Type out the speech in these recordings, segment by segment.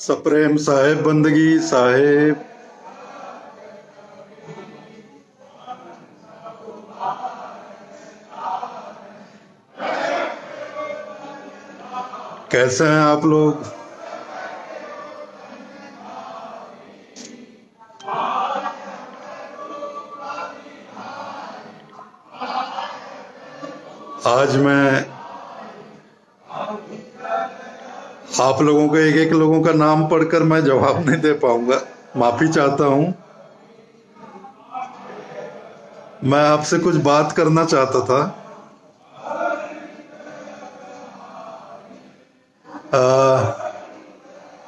सप्रेम साहेब बंदगी साहेब। कैसे हैं आप लोग? आज मैं आप लोगों को एक एक लोगों का नाम पढ़कर मैं जवाब नहीं दे पाऊंगा, माफी चाहता हूं। मैं आपसे कुछ बात करना चाहता था।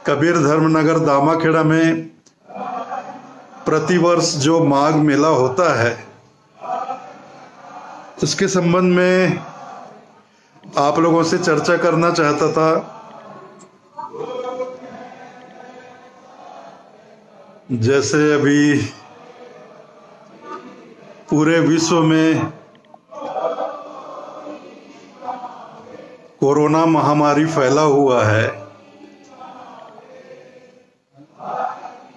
कबीर धर्मनगर दामाखेड़ा में प्रतिवर्ष जो माघ मेला होता है, उसके संबंध में आप लोगों से चर्चा करना चाहता था। जैसे अभी पूरे विश्व में कोरोना महामारी फैला हुआ है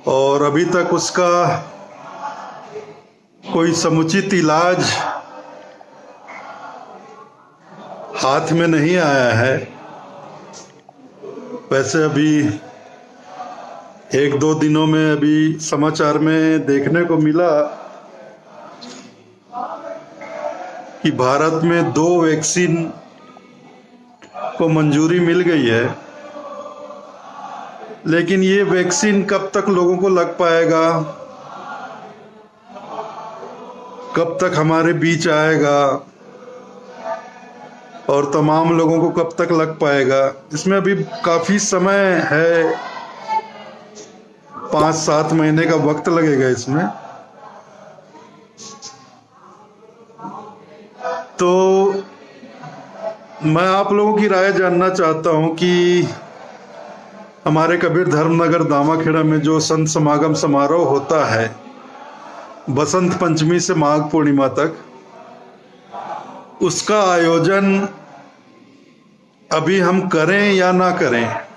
और अभी तक उसका कोई समुचित इलाज हाथ में नहीं आया है। वैसे अभी एक दो दिनों में अभी समाचार में देखने को मिला कि भारत में 2 वैक्सीन को मंजूरी मिल गई है, लेकिन ये वैक्सीन कब तक लोगों को लग पाएगा, कब तक हमारे बीच आएगा और तमाम लोगों को कब तक लग पाएगा, इसमें अभी काफी समय है। 5-7 महीने का वक्त लगेगा इसमें। तो मैं आप लोगों की राय जानना चाहता हूं कि हमारे कबीर धर्मनगर दामाखेड़ा में जो संत समागम समारोह होता है बसंत पंचमी से माघ पूर्णिमा तक, उसका आयोजन अभी हम करें या ना करें।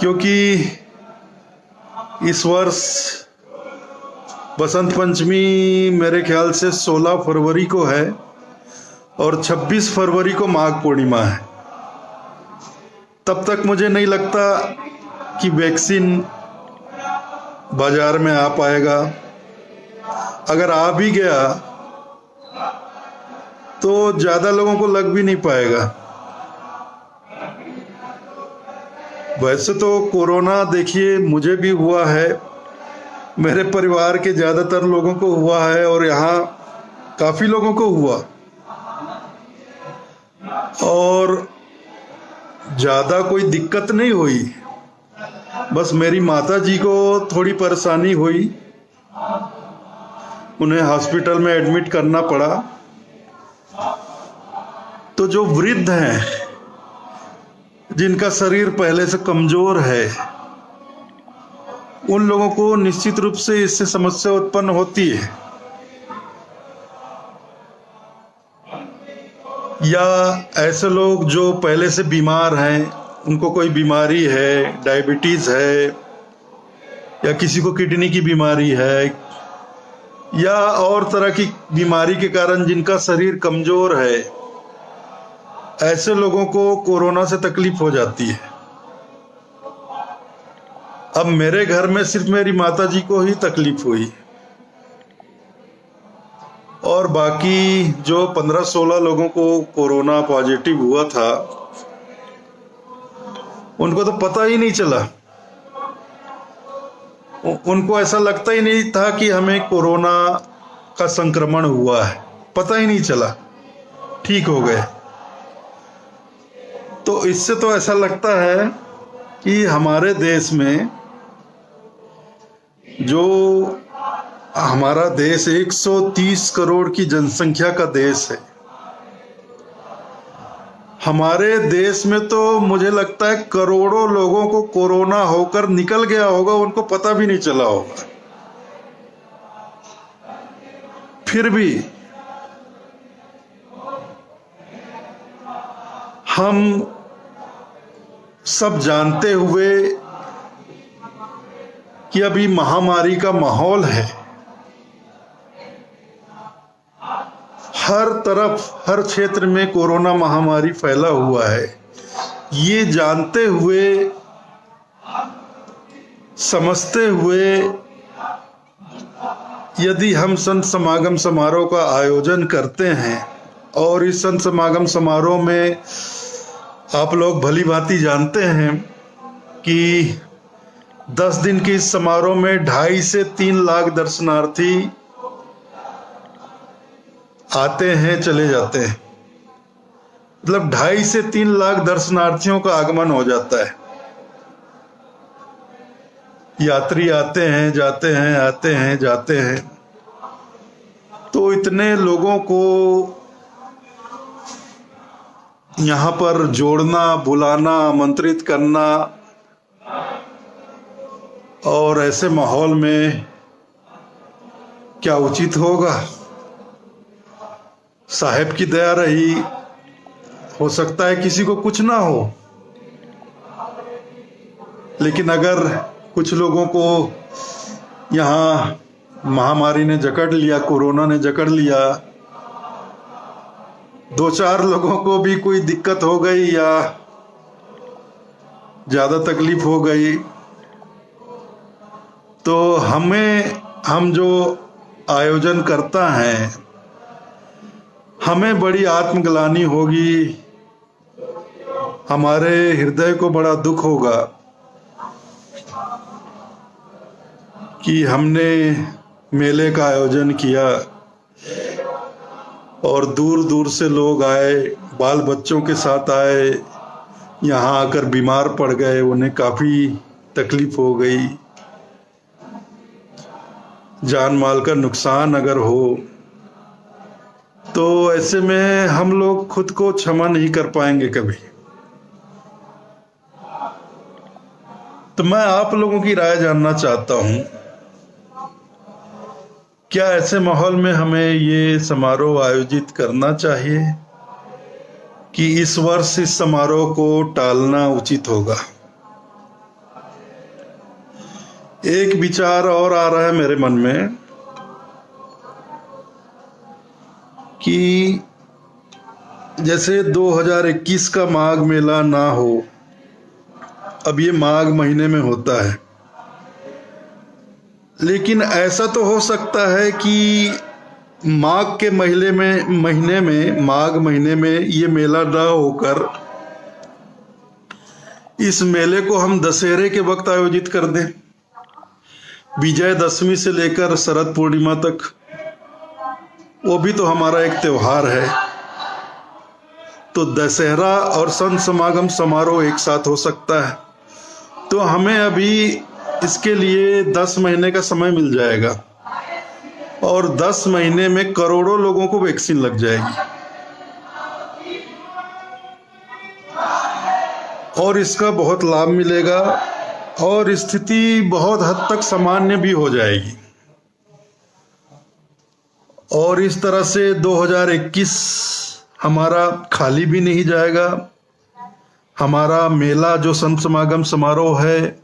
क्योंकि इस वर्ष बसंत पंचमी मेरे ख्याल से 16 फरवरी को है और 26 फरवरी को माघ पूर्णिमा है। तब तक मुझे नहीं लगता कि वैक्सीन बाजार में आ पाएगा। अगर आ भी गया तो ज्यादा लोगों को लग भी नहीं पाएगा। वैसे तो कोरोना देखिए मुझे भी हुआ है, मेरे परिवार के ज्यादातर लोगों को हुआ है और यहाँ काफी लोगों को हुआ और ज्यादा कोई दिक्कत नहीं हुई। बस मेरी माता जी को थोड़ी परेशानी हुई, उन्हें हॉस्पिटल में एडमिट करना पड़ा। तो जो वृद्ध हैं, जिनका शरीर पहले से कमजोर है, उन लोगों को निश्चित रूप से इससे समस्या उत्पन्न होती है। या ऐसे लोग जो पहले से बीमार हैं, उनको कोई बीमारी है, डायबिटीज है या किसी को किडनी की बीमारी है या और तरह की बीमारी के कारण जिनका शरीर कमजोर है, ऐसे लोगों को कोरोना से तकलीफ हो जाती है। अब मेरे घर में सिर्फ मेरी माताजी को ही तकलीफ हुई और बाकी जो 15-16 लोगों को कोरोना पॉजिटिव हुआ था, उनको तो पता ही नहीं चला। उनको ऐसा लगता ही नहीं था कि हमें कोरोना का संक्रमण हुआ है, पता ही नहीं चला, ठीक हो गए। तो इससे तो ऐसा लगता है कि हमारे देश में जो हमारा देश 130 करोड़ की जनसंख्या का देश है, हमारे देश में तो मुझे लगता है करोड़ों लोगों को कोरोना होकर निकल गया होगा, उनको पता भी नहीं चला होगा। फिर भी हम सब जानते हुए कि अभी महामारी का माहौल है, हर तरफ हर क्षेत्र में कोरोना महामारी फैला हुआ है, ये जानते हुए समझते हुए यदि हम संत समागम समारोह का आयोजन करते हैं और इस संत समागम समारोह में आप लोग भली भांति जानते हैं कि 10 दिन के इस समारोह में 2.5 से 3 लाख दर्शनार्थी आते हैं चले जाते हैं, मतलब 2.5 से 3 लाख दर्शनार्थियों का आगमन हो जाता है। यात्री आते हैं जाते हैं, आते हैं जाते हैं, तो इतने लोगों को यहाँ पर जोड़ना, बुलाना, आमंत्रित करना और ऐसे माहौल में क्या उचित होगा? साहेब की दया रही, हो सकता है किसी को कुछ ना हो, लेकिन अगर कुछ लोगों को यहाँ महामारी ने जकड़ लिया, कोरोना ने जकड़ लिया, 2-4 लोगों को भी कोई दिक्कत हो गई या ज़्यादा तकलीफ हो गई, तो हम जो आयोजन करता है, हमें बड़ी आत्मग्लानि होगी, हमारे हृदय को बड़ा दुख होगा कि हमने मेले का आयोजन किया और दूर दूर से लोग आए, बाल बच्चों के साथ आए, यहाँ आकर बीमार पड़ गए, उन्हें काफ़ी तकलीफ हो गई, जान माल का नुकसान अगर हो तो ऐसे में हम लोग खुद को क्षमा नहीं कर पाएंगे कभी। तो मैं आप लोगों की राय जानना चाहता हूं, क्या ऐसे माहौल में हमें ये समारोह आयोजित करना चाहिए कि इस वर्ष इस समारोह को टालना उचित होगा? एक विचार और आ रहा है मेरे मन में कि जैसे 2021 का माघ मेला ना हो, अब ये माघ महीने में होता है, लेकिन ऐसा तो हो सकता है कि माघ के माघ महीने में ये मेला ना होकर इस मेले को हम दशहरे के वक्त आयोजित कर दें, विजयदशमी से लेकर शरद पूर्णिमा तक। वो भी तो हमारा एक त्योहार है, तो दशहरा और संत समागम समारोह एक साथ हो सकता है। तो हमें अभी इसके लिए 10 महीने का समय मिल जाएगा और 10 महीने में करोड़ों लोगों को वैक्सीन लग जाएगी और इसका बहुत लाभ मिलेगा और स्थिति बहुत हद तक सामान्य भी हो जाएगी। और इस तरह से 2021 हमारा खाली भी नहीं जाएगा, हमारा मेला जो संत समागम समारोह है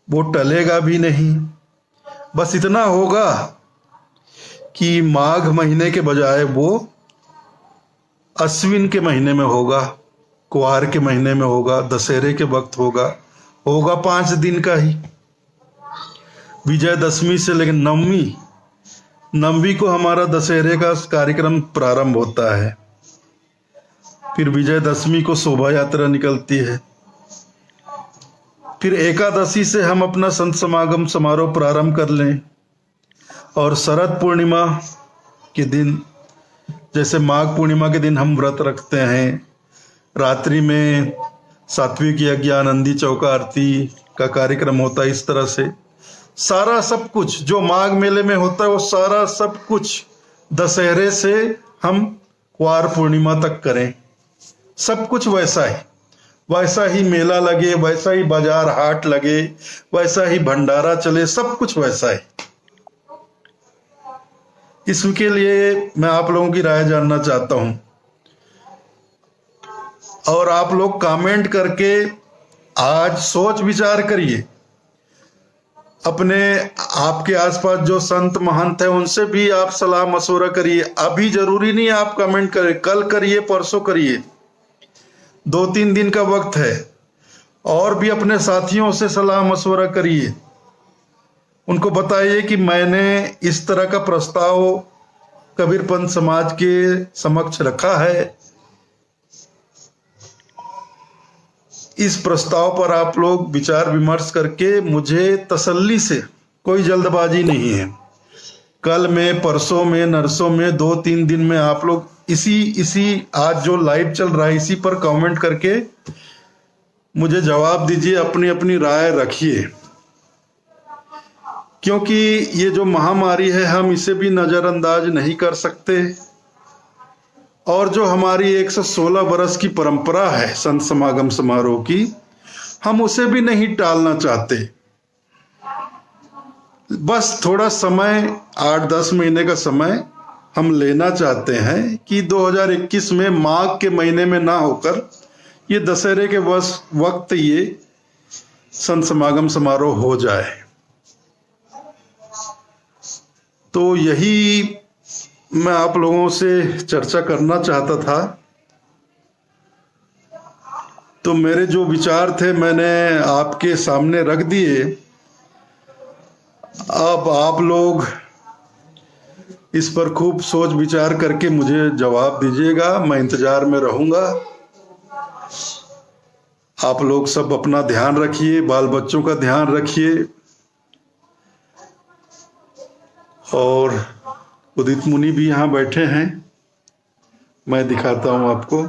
वो टलेगा भी नहीं। बस इतना होगा कि माघ महीने के बजाय वो अश्विन के महीने में होगा, कुआर के महीने में होगा, दशहरे के वक्त होगा 5 दिन का ही। विजयदशमी से लेकर नवमी को हमारा दशहरे का कार्यक्रम प्रारंभ होता है, फिर विजयदशमी को शोभा यात्रा निकलती है, फिर एकादशी से हम अपना संत समागम समारोह प्रारंभ कर लें और शरद पूर्णिमा के दिन, जैसे माघ पूर्णिमा के दिन हम व्रत रखते हैं, रात्रि में सात्विक यज्ञ आनंदी चौका आरती का कार्यक्रम होता है। इस तरह से सारा सब कुछ जो माघ मेले में होता है वो सारा सब कुछ दशहरे से हम कुआर पूर्णिमा तक करें, सब कुछ वैसा ही मेला लगे, वैसा ही बाजार हाट लगे, वैसा ही भंडारा चले, सब कुछ वैसा है। इसके लिए मैं आप लोगों की राय जानना चाहता हूं। और आप लोग कमेंट करके आज सोच विचार करिए, अपने आपके आसपास जो संत महंत है उनसे भी आप सलाह मशवरा करिए। अभी जरूरी नहीं आप कमेंट करें, कल करिए, परसों करिए, 2-3 दिन का वक्त है। और भी अपने साथियों से सलाह मशवरा करिए, उनको बताइए कि मैंने इस तरह का प्रस्ताव कबीरपंथ समाज के समक्ष रखा है। इस प्रस्ताव पर आप लोग विचार विमर्श करके मुझे तसल्ली से, कोई जल्दबाजी नहीं है, कल में, परसों में, नरसों में, 2-3 दिन में आप लोग इसी आज जो लाइव चल रहा है इसी पर कमेंट करके मुझे जवाब दीजिए, अपनी अपनी राय रखिए। क्योंकि ये जो महामारी है हम इसे भी नजरअंदाज नहीं कर सकते, और जो हमारी 116 बरस की परंपरा है संत समागम समारोह की, हम उसे भी नहीं टालना चाहते। बस थोड़ा समय, 8-10 महीने का समय हम लेना चाहते हैं कि 2021 में माघ के महीने में ना होकर ये दशहरे के वक्त ये संत समागम समारोह हो जाए। तो यही मैं आप लोगों से चर्चा करना चाहता था। तो मेरे जो विचार थे मैंने आपके सामने रख दिए। अब आप लोग इस पर खूब सोच विचार करके मुझे जवाब दीजिएगा, मैं इंतजार में रहूंगा। आप लोग सब अपना ध्यान रखिए, बाल बच्चों का ध्यान रखिए। और उदित मुनि भी यहाँ बैठे हैं, मैं दिखाता हूं आपको,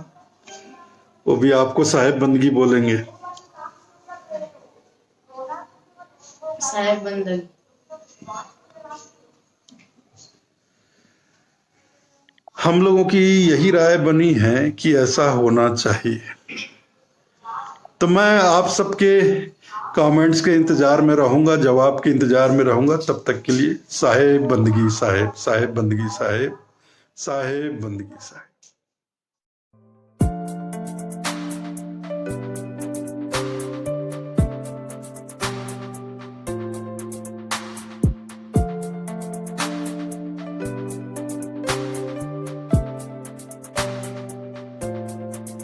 वो भी आपको साहेब बंदगी बोलेंगे। साहेब बंदगी। हम लोगों की यही राय बनी है कि ऐसा होना चाहिए। तो मैं आप सबके कमेंट्स के इंतजार में रहूंगा, जवाब के इंतजार में रहूंगा। तब तक के लिए साहेब बंदगी साहेब, साहेब बंदगी साहेब, साहेब बंदगी साहेब।